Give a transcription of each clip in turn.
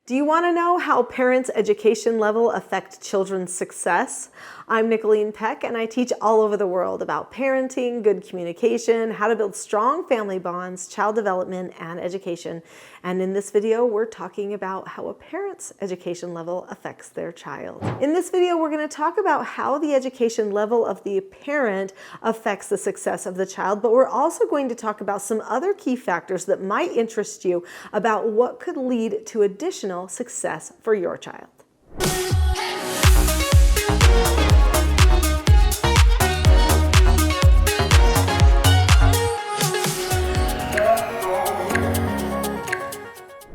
Do you want to know how parents' education level affect children's success? I'm Nicholeen Peck, and I teach all over the world about parenting, good communication, how to build strong family bonds, child development, and education. And in this video, we're talking about how a parent's education level affects their child. In this video, we're going to talk about how the education level of the parent affects the success of the child, but we're also going to talk about some other key factors that might interest you about what could lead to additional success for your child.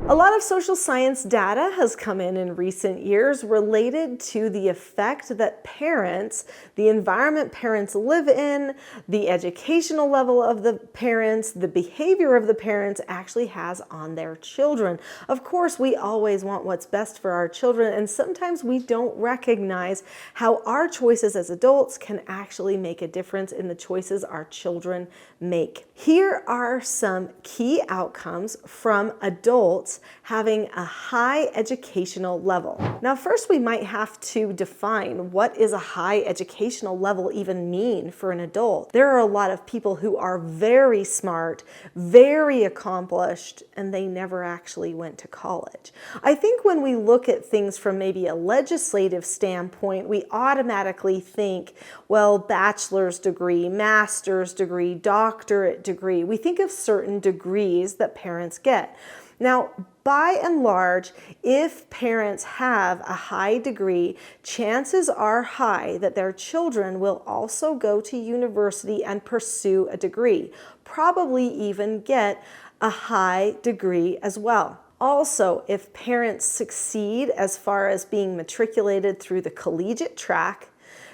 A lot of social science data has come in recent years related to the effect that parents, the environment parents live in, the educational level of the parents, the behavior of the parents actually has on their children. Of course, we always want what's best for our children, and sometimes we don't recognize how our choices as adults can actually make a difference in the choices our children make. Here are some key outcomes from adults having a high educational level. Now, first we might have to define what is a high educational level even mean for an adult. There are a lot of people who are very smart, very accomplished, and they never actually went to college. I think when we look at things from maybe a legislative standpoint, we automatically think, well, bachelor's degree, master's degree, doctorate degree. We think of certain degrees that parents get. Now, by and large, if parents have a high degree, chances are high that their children will also go to university and pursue a degree, probably even get a high degree as well. Also, if parents succeed as far as being matriculated through the collegiate track,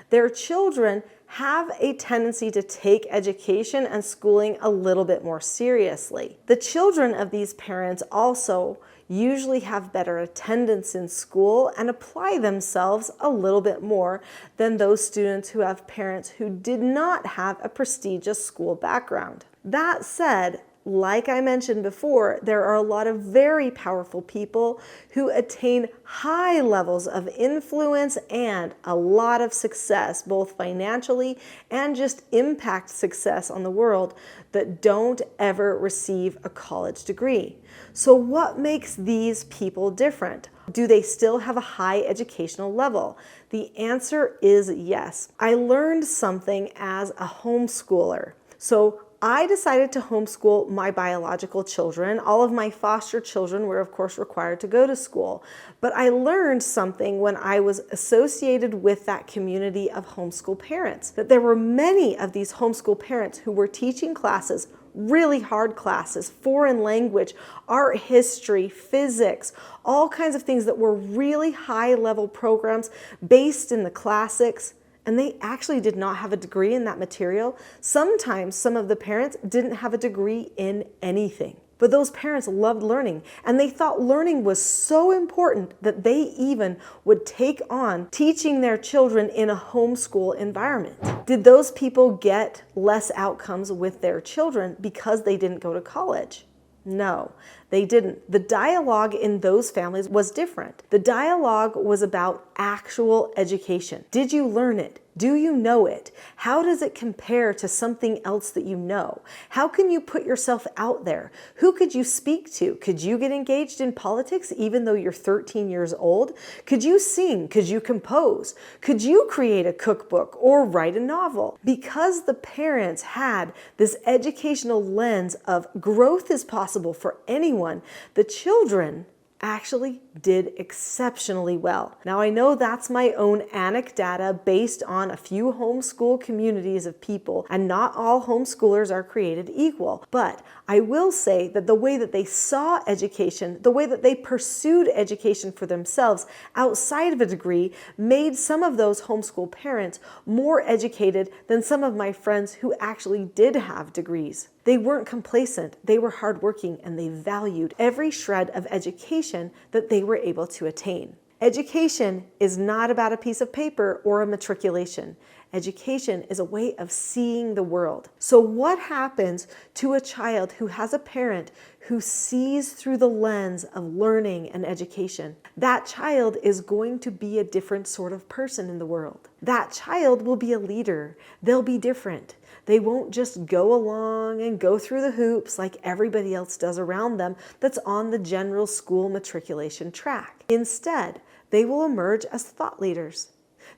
their children have a tendency to take education and schooling a little bit more seriously. The children of these parents also usually have better attendance in school and apply themselves a little bit more than those students who have parents who did not have a prestigious school background. That said, like I mentioned before, there are a lot of very powerful people who attain high levels of influence and a lot of success, both financially and just impact success on the world, that don't ever receive a college degree. So what makes these people different? Do they still have a high educational level? The answer is yes. I learned something as a homeschooler. So I decided to homeschool my biological children. All of my foster children were, of course, required to go to school. But I learned something when I was associated with that community of homeschool parents, that there were many of these homeschool parents who were teaching classes, really hard classes, foreign language, art history, physics, all kinds of things that were really high-level programs based in the classics. And they actually did not have a degree in that material. Sometimes some of the parents didn't have a degree in anything. But those parents loved learning, and they thought learning was so important that they even would take on teaching their children in a homeschool environment. Did those people get less outcomes with their children because they didn't go to college? No, they didn't. The dialogue in those families was different. The dialogue was about actual education. Did you learn it? Do you know it? How does it compare to something else that you know? How can you put yourself out there? Who could you speak to? Could you get engaged in politics even though you're 13 years old? Could you sing? Could you compose? Could you create a cookbook or write a novel? Because the parents had this educational lens of growth is possible for anyone, the children actually did exceptionally well. Now, I know that's my own anecdata based on a few homeschool communities of people, and not all homeschoolers are created equal. But I will say that the way that they saw education, the way that they pursued education for themselves outside of a degree, made some of those homeschool parents more educated than some of my friends who actually did have degrees. They weren't complacent, they were hardworking, and they valued every shred of education that they were able to attain. Education is not about a piece of paper or a matriculation. Education is a way of seeing the world. So what happens to a child who has a parent who sees through the lens of learning and education? That child is going to be a different sort of person in the world. That child will be a leader. They'll be different. They won't just go along and go through the hoops like everybody else does around them that's on the general school matriculation track. Instead, they will emerge as thought leaders.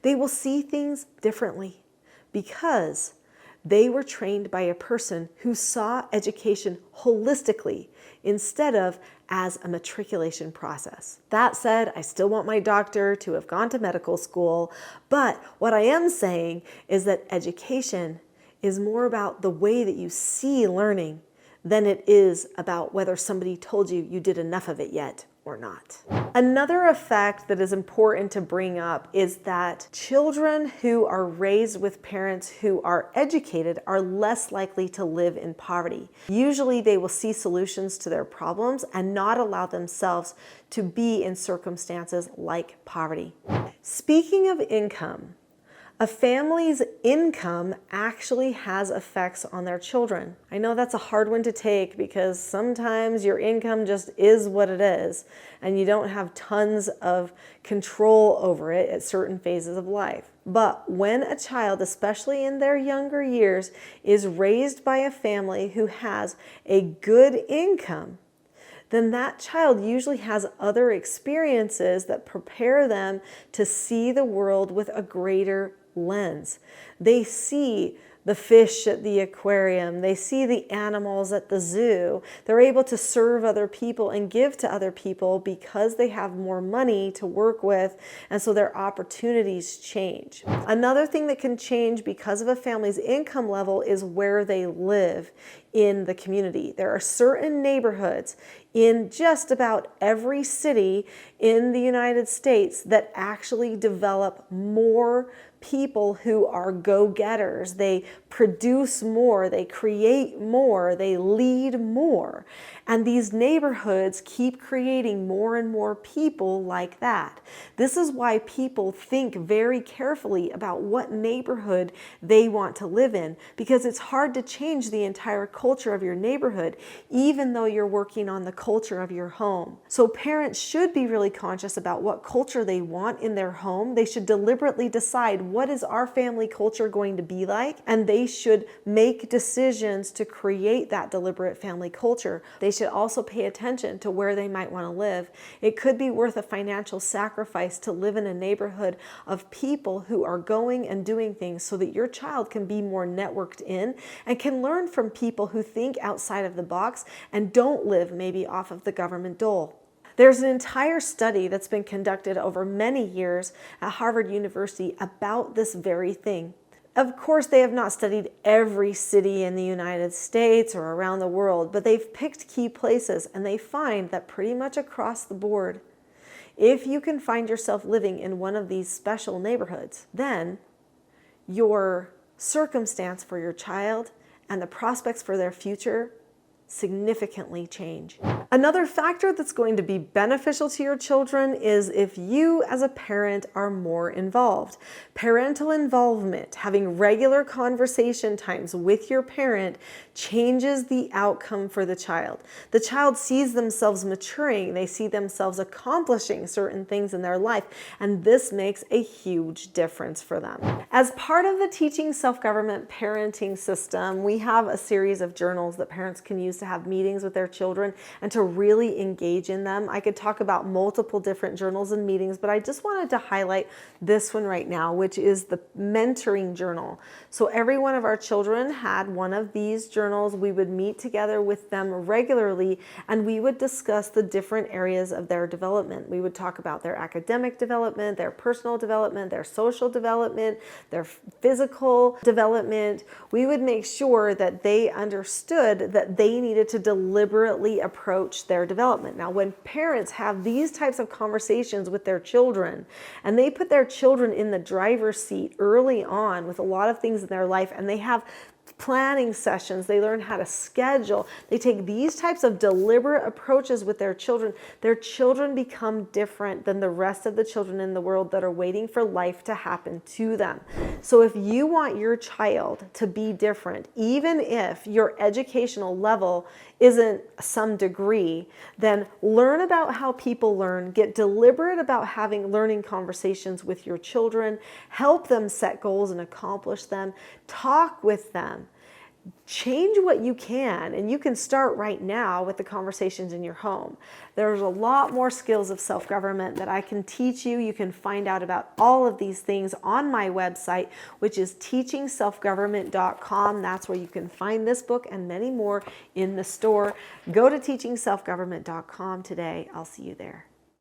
They will see things differently because they were trained by a person who saw education holistically instead of as a matriculation process. That said, I still want my doctor to have gone to medical school, but what I am saying is that education is more about the way that you see learning than it is about whether somebody told you you did enough of it yet or not. Another effect that is important to bring up is that children who are raised with parents who are educated are less likely to live in poverty. Usually they will see solutions to their problems and not allow themselves to be in circumstances like poverty. Speaking of income, a family's income actually has effects on their children. I know that's a hard one to take because sometimes your income just is what it is and you don't have tons of control over it at certain phases of life. But when a child, especially in their younger years, is raised by a family who has a good income, then that child usually has other experiences that prepare them to see the world with a greater lens. They see the fish at the aquarium. They see the animals at the zoo. They're able to serve other people and give to other people because they have more money to work with, and so their opportunities change. Another thing that can change because of a family's income level is where they live in the community. There are certain neighborhoods in just about every city in the United States that actually develop more people who are go-getters. They produce more, they create more, they lead more. And these neighborhoods keep creating more and more people like that. This is why people think very carefully about what neighborhood they want to live in, because it's hard to change the entire culture of your neighborhood, even though you're working on the culture of your home. So parents should be really conscious about what culture they want in their home. They should deliberately decide, what is our family culture going to be like? And they should make decisions to create that deliberate family culture. They should also pay attention to where they might want to live. It could be worth a financial sacrifice to live in a neighborhood of people who are going and doing things so that your child can be more networked in and can learn from people who think outside of the box and don't live maybe off of the government dole. There's an entire study that's been conducted over many years at Harvard University about this very thing. Of course, they have not studied every city in the United States or around the world, but they've picked key places, and they find that pretty much across the board, if you can find yourself living in one of these special neighborhoods, then your circumstance for your child and the prospects for their future significantly change. Another factor that's going to be beneficial to your children is if you as a parent are more involved. Parental involvement, having regular conversation times with your parent, changes the outcome for the child. The child sees themselves maturing, they see themselves accomplishing certain things in their life, and this makes a huge difference for them. As part of the Teaching Self-Government Parenting System, we have a series of journals that parents can use to have meetings with their children and to really engage in them. I could talk about multiple different journals and meetings, but I just wanted to highlight this one right now, which is the mentoring journal. So every one of our children had one of these journals. We would meet together with them regularly and we would discuss the different areas of their development. We would talk about their academic development, their personal development, their social development, their physical development. We would make sure that they understood that they needed to deliberately approach their development. Now, when parents have these types of conversations with their children and they put their children in the driver's seat early on with a lot of things in their life, and they have planning sessions. They learn how to schedule. They take these types of deliberate approaches with their children. Their children become different than the rest of the children in the world that are waiting for life to happen to them. So if you want your child to be different, even if your educational level isn't some degree, then learn about how people learn, get deliberate about having learning conversations with your children, help them set goals and accomplish them, talk with them. Change what you can, and you can start right now with the conversations in your home. There's a lot more skills of self-government that I can teach you. You can find out about all of these things on my website, which is teachingselfgovernment.com. That's where you can find this book and many more in the store. Go to teachingselfgovernment.com today. I'll see you there.